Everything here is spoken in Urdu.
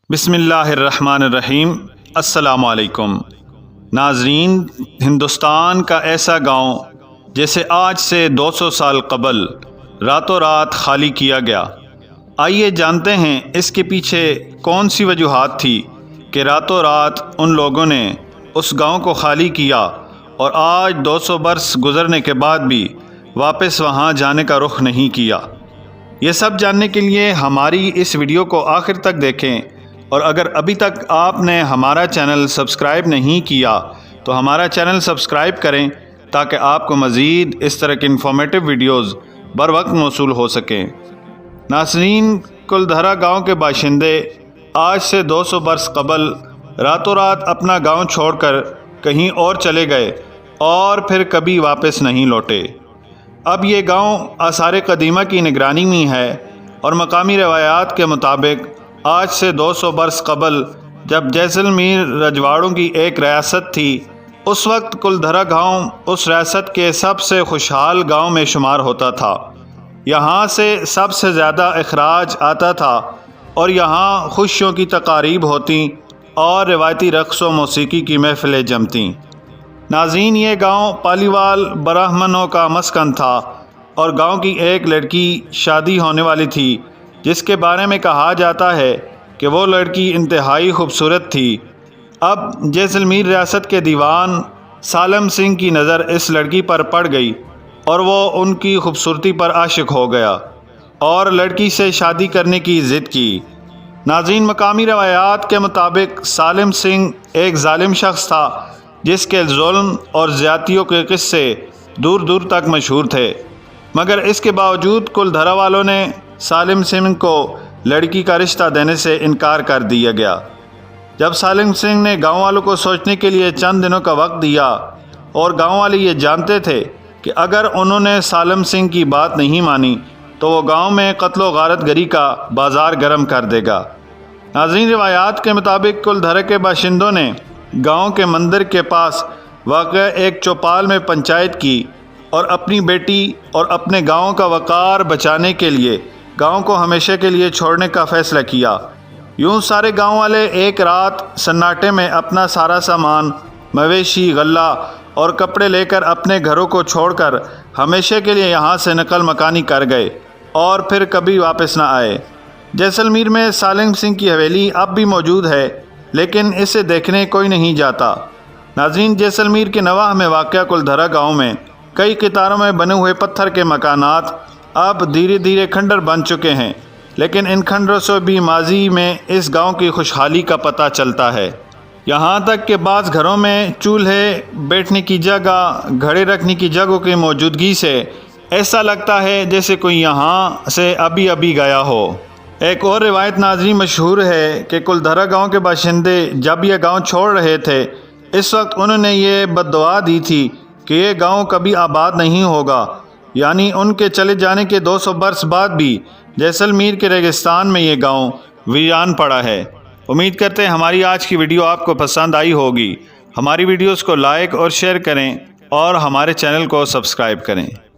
بسم اللہ الرحمن الرحیم۔ السلام علیکم ناظرین، ہندوستان کا ایسا گاؤں جسے آج سے 200 سال قبل راتوں رات خالی کیا گیا۔ آئیے جانتے ہیں اس کے پیچھے کون سی وجوہات تھی کہ راتوں رات ان لوگوں نے اس گاؤں کو خالی کیا اور آج 200 برس گزرنے کے بعد بھی واپس وہاں جانے کا رخ نہیں کیا۔ یہ سب جاننے کے لیے ہماری اس ویڈیو کو آخر تک دیکھیں، اور اگر ابھی تک آپ نے ہمارا چینل سبسکرائب نہیں کیا تو ہمارا چینل سبسکرائب کریں تاکہ آپ کو مزید اس طرح کی انفارمیٹیو ویڈیوز بر وقت موصول ہو سکیں۔ ناظرین، کلدھرا گاؤں کے باشندے آج سے 200 برس قبل راتوں رات اپنا گاؤں چھوڑ کر کہیں اور چلے گئے اور پھر کبھی واپس نہیں لوٹے۔ اب یہ گاؤں آثار قدیمہ کی نگرانی میں ہے، اور مقامی روایات کے مطابق آج سے 200 برس قبل جب جیسلمیر رجواڑوں کی ایک ریاست تھی، اس وقت کلدھرا گاؤں اس ریاست کے سب سے خوشحال گاؤں میں شمار ہوتا تھا۔ یہاں سے سب سے زیادہ اخراج آتا تھا اور یہاں خوشیوں کی تقاریب ہوتیں اور روایتی رقص و موسیقی کی محفلیں جمتیں۔ ناظرین، یہ گاؤں پالیوال براہمنوں کا مسکن تھا، اور گاؤں کی ایک لڑکی شادی ہونے والی تھی جس کے بارے میں کہا جاتا ہے کہ وہ لڑکی انتہائی خوبصورت تھی۔ اب جیسلمیر ریاست کے دیوان سالم سنگھ کی نظر اس لڑکی پر پڑ گئی اور وہ ان کی خوبصورتی پر عاشق ہو گیا اور لڑکی سے شادی کرنے کی ضد کی۔ ناظرین، مقامی روایات کے مطابق سالم سنگھ ایک ظالم شخص تھا جس کے ظلم اور زیادتیوں کے قصے دور دور تک مشہور تھے، مگر اس کے باوجود کلدھرا والوں نے سالم سنگھ کو لڑکی کا رشتہ دینے سے انکار کر دیا گیا۔ جب سالم سنگھ نے گاؤں والوں کو سوچنے کے لیے چند دنوں کا وقت دیا، اور گاؤں والے یہ جانتے تھے کہ اگر انہوں نے سالم سنگھ کی بات نہیں مانی تو وہ گاؤں میں قتل و غارت گری کا بازار گرم کر دے گا۔ ناظرین، روایات کے مطابق کلدھرا کے باشندوں نے گاؤں کے مندر کے پاس واقع ایک چوپال میں پنچایت کی اور اپنی بیٹی اور اپنے گاؤں کا وقار بچانے کے لیے گاؤں کو ہمیشہ کے لیے چھوڑنے کا فیصلہ کیا۔ یوں سارے گاؤں والے ایک رات سناٹے میں اپنا سارا سامان، مویشی، غلہ اور کپڑے لے کر اپنے گھروں کو چھوڑ کر ہمیشہ کے لیے یہاں سے نقل مکانی کر گئے اور پھر کبھی واپس نہ آئے۔ جیسلمیر میں سالم سنگھ کی حویلی اب بھی موجود ہے، لیکن اسے دیکھنے کوئی نہیں جاتا۔ ناظرین، جیسلمیر کے نواح میں واقع کلدھرا گاؤں میں کئی قطاروں میں بنے ہوئے پتھر کے مکانات اب دھیرے دھیرے کھنڈر بن چکے ہیں، لیکن ان کھنڈروں سے بھی ماضی میں اس گاؤں کی خوشحالی کا پتہ چلتا ہے۔ یہاں تک کہ بعض گھروں میں چولہے، بیٹھنے کی جگہ، گھڑے رکھنے کی جگہوں کی موجودگی سے ایسا لگتا ہے جیسے کوئی یہاں سے ابھی ابھی گیا ہو۔ ایک اور روایت ناظرین مشہور ہے کہ کلدھرا گاؤں کے باشندے جب یہ گاؤں چھوڑ رہے تھے، اس وقت انہوں نے یہ بد دعا دی تھی کہ یہ گاؤں کبھی آباد نہیں ہوگا، یعنی ان کے چلے جانے کے 200 برس بعد بھی جیسلمیر کے ریگستان میں یہ گاؤں ویران پڑا ہے۔ امید کرتے ہیں ہماری آج کی ویڈیو آپ کو پسند آئی ہوگی۔ ہماری ویڈیوز کو لائک اور شیئر کریں اور ہمارے چینل کو سبسکرائب کریں۔